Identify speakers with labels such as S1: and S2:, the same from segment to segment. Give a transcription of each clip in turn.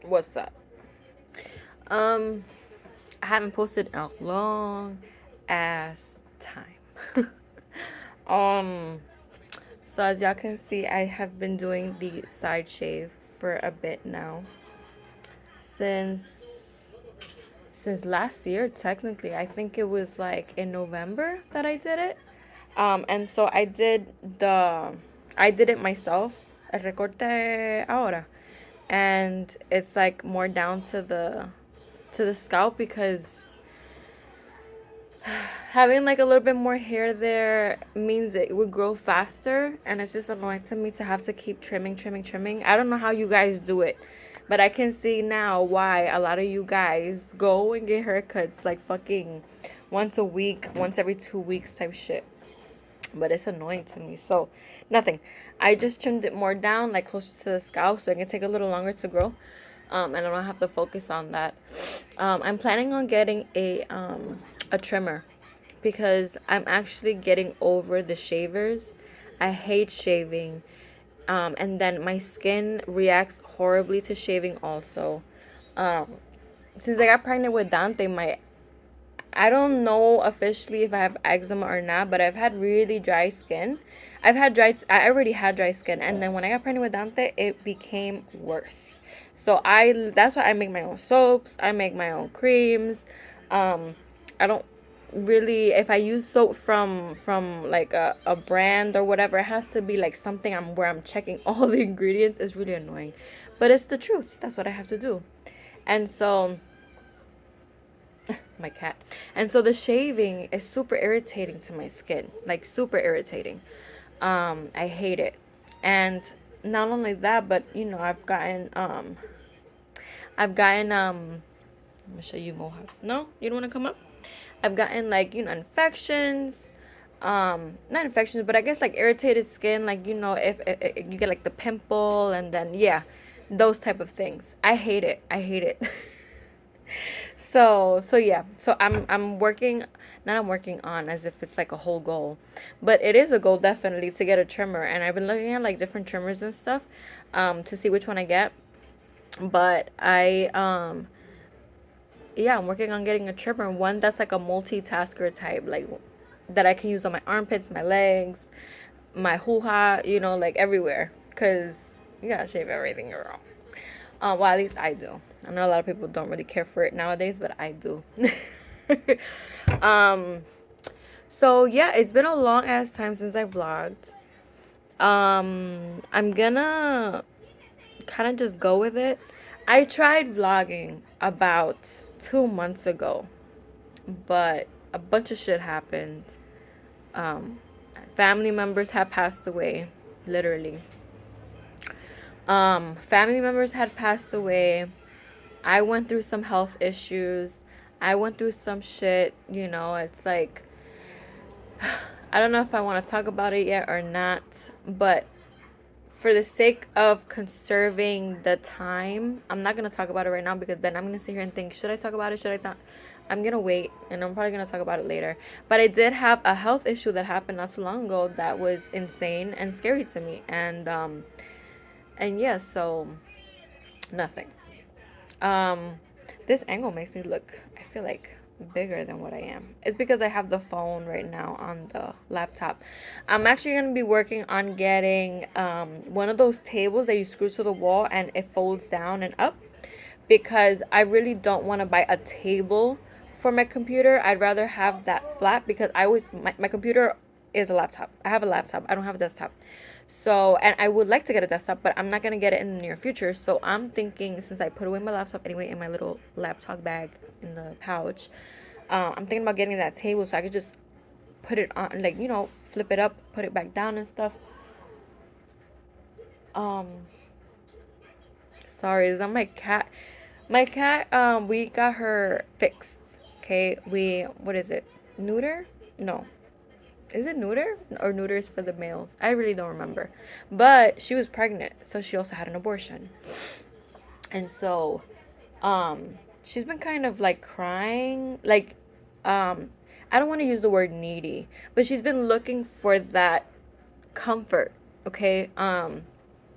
S1: What's up? Um, I haven't posted in a long ass time. um, so as y'all can see, I have been doing the side shave for a bit now. Since last year, technically. I think it was like in November that I did it. And so I did it myself. El recorte ahora. And it's like more down to the scalp because having like a little bit more hair there means it would grow faster, and it's just annoying to me to have to keep trimming. I don't know how you guys do it, but I can see now why a lot of you guys go and get haircuts like fucking once a week, once every 2 weeks type shit. But it's annoying to me. So nothing. I just trimmed it more down, like closer to the scalp, so it can take a little longer to grow. And I don't have to focus on that. I'm planning on getting a trimmer because I'm actually getting over the shavers. I hate shaving. And then my skin reacts horribly to shaving also. Um, since I got pregnant with Dante, I don't know officially if I have eczema or not, but I've had really dry skin. I already had dry skin, and then when I got pregnant with Dante, it became worse. So that's why I make my own soaps. I make my own creams. I don't really, if I use soap from like a brand or whatever, it has to be like something where I'm checking all the ingredients. It's really annoying, but it's the truth. That's what I have to do, and so my cat. And so the shaving is super irritating to my skin, like super irritating. I hate it. And not only that, but let me show you Mohawk. No, you don't want to come up. I've gotten like infections. Not infections, but I guess like irritated skin, like if you get like the pimple, and then yeah, those type of things. I hate it. I hate it. So yeah, so I'm working, not I'm working on as if it's like a whole goal, but it is a goal definitely to get a trimmer, and I've been looking at like different trimmers and stuff, to see which one I get. But yeah, I'm working on getting a trimmer, one that's like a multitasker type, like that I can use on my armpits, my legs, my hoo-ha, like everywhere, cause you gotta shave everything, girl. Well, at least I do. I know a lot of people don't really care for it nowadays, but I do. um, so yeah, it's been a long ass time since I vlogged. I'm gonna kind of just go with it. I tried vlogging about 2 months ago, but a bunch of shit happened. Um, Family members had passed away, literally. Family members had passed away. I went through some health issues. I went through some shit, it's like I don't know if I want to talk about it yet or not, but for the sake of conserving the time, I'm not going to talk about it right now because then I'm going to sit here and think, should I talk about it? Should I talk? I'm going to wait, and I'm probably going to talk about it later. But I did have a health issue that happened not too long ago that was insane and scary to me. And yeah, so nothing. Um, this angle makes me look, I feel like, bigger than what I am. It's because I have the phone right now on the laptop. I'm actually going to be working on getting one of those tables that you screw to the wall and it folds down and up, because I really don't want to buy a table for my computer. I'd rather have that flat because my computer is a laptop. I have a laptop. I don't have a desktop. So, and I would like to get a desktop, but I'm not going to get it in the near future. So I'm thinking, since I put away my laptop anyway in my little laptop bag in the pouch, I'm thinking about getting that table so I could just put it on, like, flip it up, put it back down and stuff. Um, Sorry, is that my cat? My cat, we got her fixed. Okay, what is it? Neuter? No. Is it neuter? Or neuter is for the males? I really don't remember. But she was pregnant, so she also had an abortion. And so, she's been kind of like crying. Like, I don't want to use the word needy, but she's been looking for that comfort. Okay.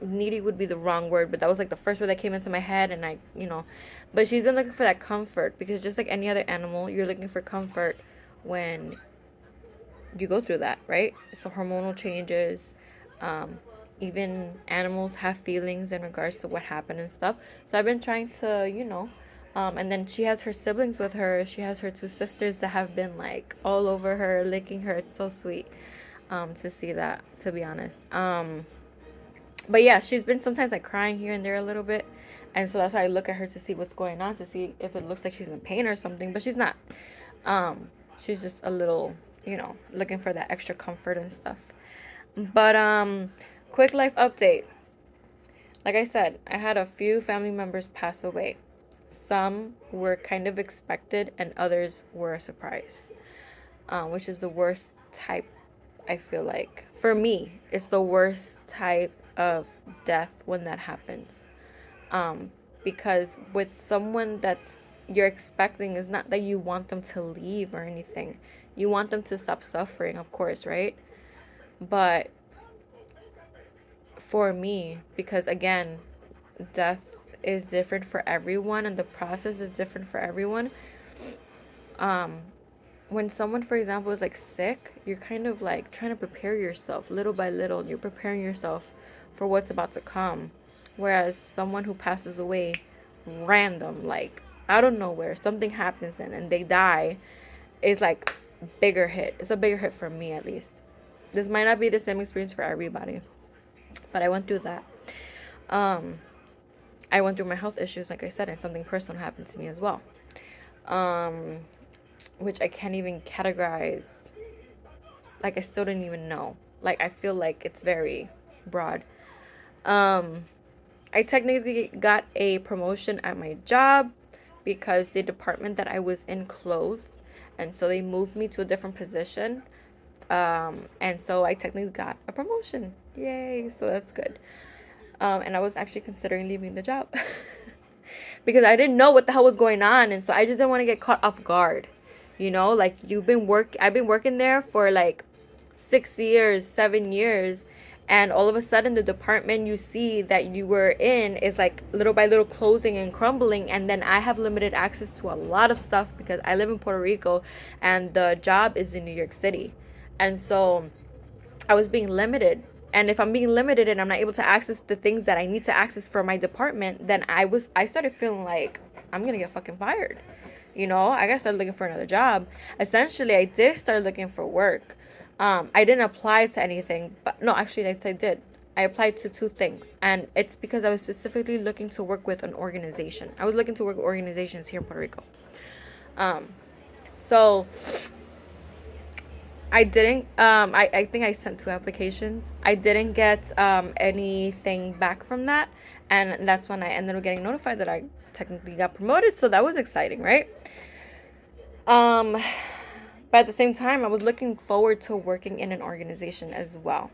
S1: needy would be the wrong word, but that was like the first word that came into my head, and I, but she's been looking for that comfort, because just like any other animal, you're looking for comfort when you go through that, right? So hormonal changes, um, even animals have feelings in regards to what happened and stuff. So I've been trying to, and then she has her siblings with her. She has her two sisters that have been like all over her, licking her. It's so sweet, to see that, to be honest. But yeah, she's been sometimes like crying here and there a little bit. And so that's why I look at her to see what's going on, to see if it looks like she's in pain or something, but she's not. Um, she's just a little, looking for that extra comfort and stuff. But quick life update. Like I said, I had a few family members pass away. Some were kind of expected and others were a surprise. Which is the worst type, I feel like. For me, it's the worst type of death when that happens. Because with someone that's you're expecting, is not that you want them to leave or anything. You want them to stop suffering, of course, right? But for me, because again, death is different for everyone and the process is different for everyone. Um, when someone, for example, is like sick, you're kind of like trying to prepare yourself little by little. You're preparing yourself for what's about to come. Whereas someone who passes away random, like out of nowhere, something happens and they die, is like bigger hit. It's a bigger hit for me, at least. This might not be the same experience for everybody, but I went through that. Um, I went through my health issues, like I said, and something personal happened to me as well. Um, which I can't even categorize. Like, I still didn't even know. Like, I feel like it's very broad. Um, I technically got a promotion at my job because the department that I was in closed, and so they moved me to a different position. And so I technically got a promotion. Yay! So that's good. And I was actually considering leaving the job because I didn't know what the hell was going on, and so I just didn't want to get caught off guard. Like I've been working there for like 6 years, 7 years, and all of a sudden the department you see that you were in is like little by little closing and crumbling, and then I have limited access to a lot of stuff because I live in Puerto Rico and the job is in New York City. And so I was being limited. And if I'm being limited and I'm not able to access the things that I need to access for my department, then I started feeling like I'm gonna get fucking fired. I gotta start looking for another job. Essentially, I did start looking for work. I didn't apply to anything, but no, actually, I did. I applied to two things, and it's because I was specifically looking to work with an organization. I was looking to work with organizations here in Puerto Rico. So I didn't, I think I sent two applications. I didn't get anything back from that. And that's when I ended up getting notified that I technically got promoted. So that was exciting, right? But at the same time, I was looking forward to working in an organization as well.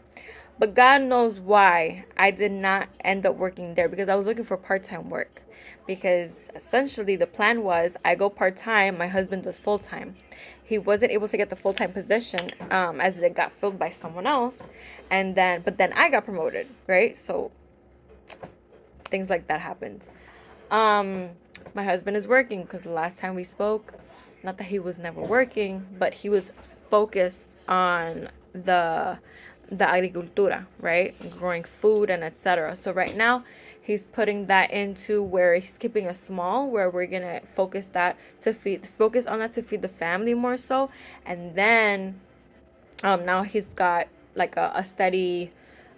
S1: But God knows why I did not end up working there, because I was looking for part-time work. Because essentially the plan was I go part-time, my husband does full-time. He wasn't able to get the full-time position as it got filled by someone else. But then I got promoted, right? So things like that happened. My husband is working because the last time we spoke, not that he was never working, but he was focused on the agricultura, right? Growing food and etc. So right now he's putting that into where he's keeping a small, where we're gonna focus on that to feed the family more so. And then now he's got like a steady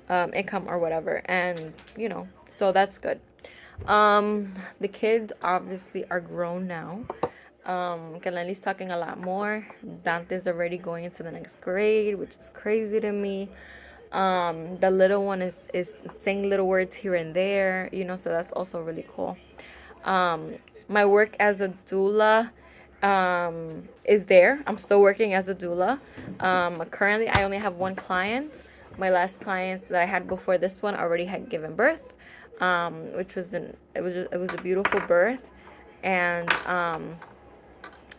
S1: income or whatever, and so that's good. The kids obviously are grown now. Kalani's talking a lot more. Dante's already going into the next grade, which is crazy to me. The little one is saying little words here and there, so that's also really cool. My work as a doula is there. I'm still working as a doula. Currently, I only have one client. My last client that I had before this one already had given birth, which was it was a beautiful birth, and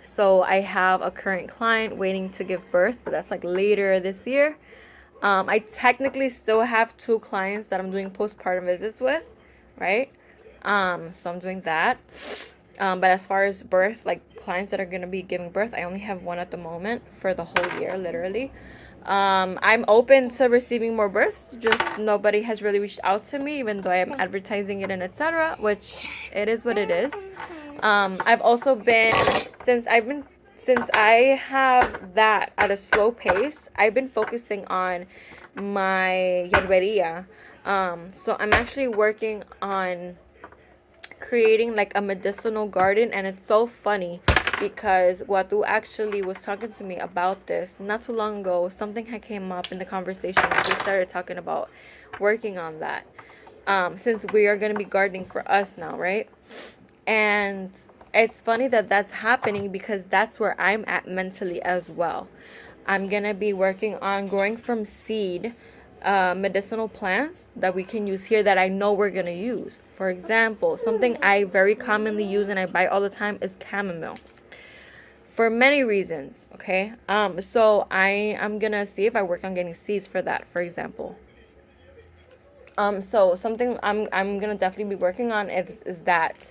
S1: so I have a current client waiting to give birth, but that's like later this year. I technically still have 2 clients that I'm doing postpartum visits with, right? So I'm doing that. But as far as birth, like clients that are gonna be giving birth, I only have one at the moment for the whole year, literally. I'm open to receiving more births, just nobody has really reached out to me, even though I am advertising it and etc., which it is what it is. I've also been since I have that at a slow pace, I've been focusing on my Yerberia. So I'm actually working on creating like a medicinal garden, and it's so funny because Guatu actually was talking to me about this not too long ago. Something had came up in the conversation and we started talking about working on that. Since we are going to be gardening for us now, right? And it's funny that that's happening because that's where I'm at mentally as well. I'm going to be working on growing from seed medicinal plants that we can use here that I know we're going to use. For example, something I very commonly use and I buy all the time is chamomile for many reasons, okay? So I'm going to see if I work on getting seeds for that, for example. So something I'm gonna definitely be working on is that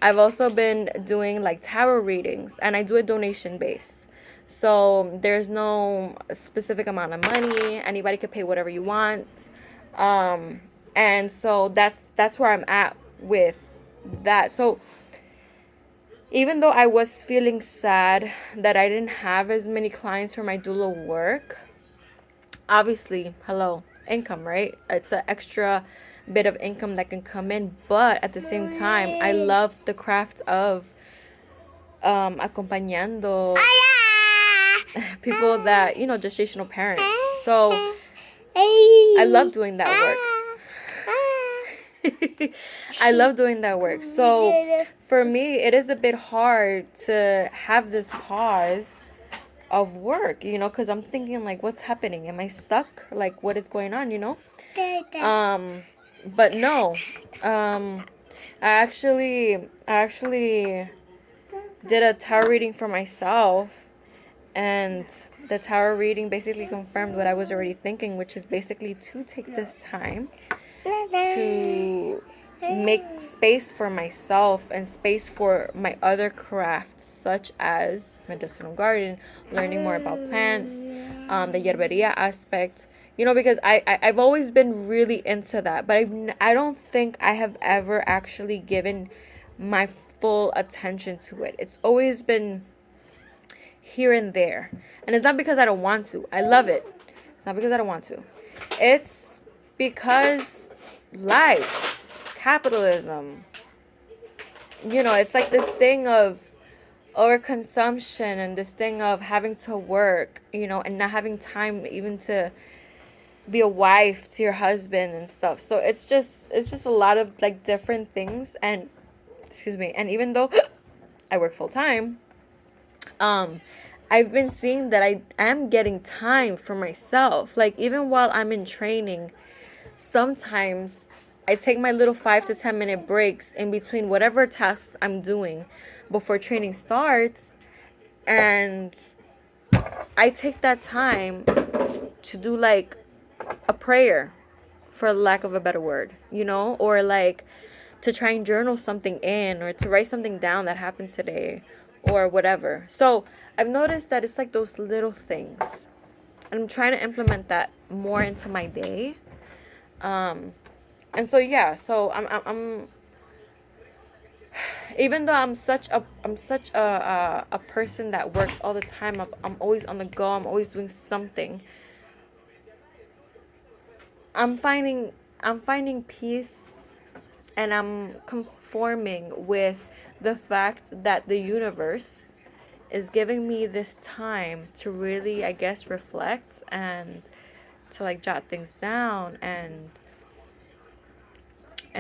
S1: I've also been doing like tarot readings, and I do a donation based. So there's no specific amount of money. Anybody could pay whatever you want. Um, and so that's where I'm at with that. So even though I was feeling sad that I didn't have as many clients for my doula work, obviously, hello, income, right? It's an extra bit of income that can come in, but at the same time, I love the craft of acompañando people that, gestational parents. So I love doing that work. I love doing that work. So for me, it is a bit hard to have this pause of work, because I'm thinking like, what's happening? Am I stuck? Like, what is going on? But no, I actually did a tarot reading for myself, and the tarot reading basically confirmed what I was already thinking, which is basically to take this time to make space for myself and space for my other crafts, such as medicinal garden, learning more about plants, the Yerberia aspect. Because I've always been really into that, but I don't think I have ever actually given my full attention to it. It's always been here and there. And it's not because I don't want to. I love it. It's not because I don't want to. It's because life, capitalism, it's like this thing of overconsumption and this thing of having to work, and not having time even to be a wife to your husband and stuff. So it's just a lot of like different things, and excuse me, and even though I work full time, um I've been seeing that I am getting time for myself. Like even while I'm in training, sometimes I take my little 5 to 10 minute breaks in between whatever tasks I'm doing before training starts, and I take that time to do like a prayer, for lack of a better word, or like to try and journal something in, or to write something down that happened today, or whatever. So I've noticed that it's like those little things, and I'm trying to implement that more into my day. And so yeah, so I'm even though I'm such a person that works all the time, I'm always on the go, I'm always doing something. I'm finding I'm finding peace, and I'm conforming with the fact that the universe is giving me this time to really, I guess, reflect and to like jot things down, and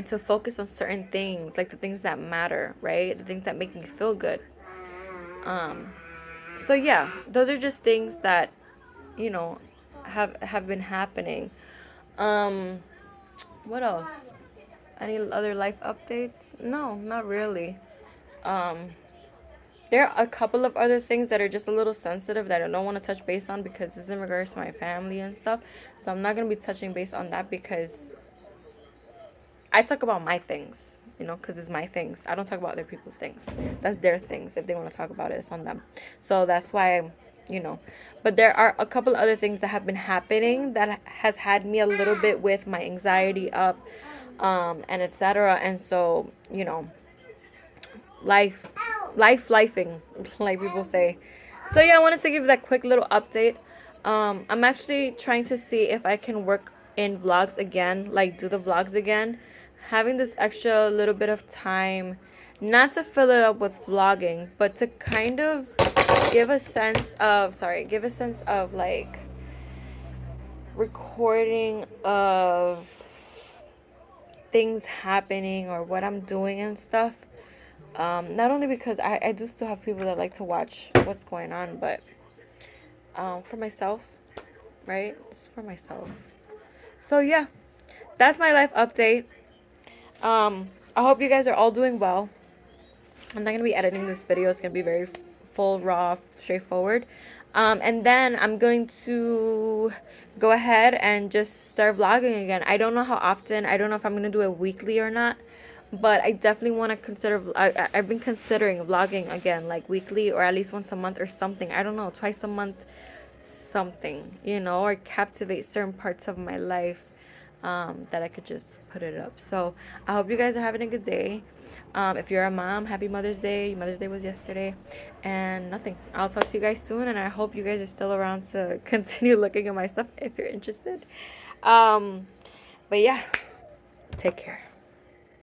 S1: to focus on certain things, like the things that matter, right? The things that make me feel good. Um so yeah, those are just things that, you know, have been happening. Um what else? Any other life updates? No, not really. Um There are a couple of other things that are just a little sensitive that I don't want to touch base on because it's in regards to my family and stuff. So I'm not going to be touching base on that because I talk about my things, you know, because it's my things. I don't talk about other people's things. That's their things. If they want to talk about it, it's on them. So that's why, you know. But there are a couple other things that have been happening that has had me a little bit with my anxiety up, and etc. And so, you know, life, lifing, like people say. So yeah, I wanted to give that quick little update. I'm actually trying to see if I can work in vlogs again, like do the vlogs again. Having this extra little bit of time, not to fill it up with vlogging, but to kind of give a sense of, give a sense of like recording of things happening or what I'm doing and stuff. Not only because I do still have people that like to watch what's going on, but for myself, right? It's for myself. So yeah, that's my life update. I hope you guys are all doing well. I'm not gonna be editing this video. It's gonna be very full, raw, straightforward. And then I'm going to go ahead and just start vlogging again. I don't know how often. I don't know if I'm gonna do it weekly or not. But I definitely want to consider. I've been considering vlogging again, like weekly or at least once a month or something. I don't know, twice a month, something, you know, or captivate certain parts of my life, that I could just put it up. So I hope you guys are having a good day. If you're a mom, happy Mother's Day. Mother's Day was yesterday. And nothing. I'll talk to you guys soon. And I hope you guys are still around to continue looking at my stuff if you're interested. But yeah, take care.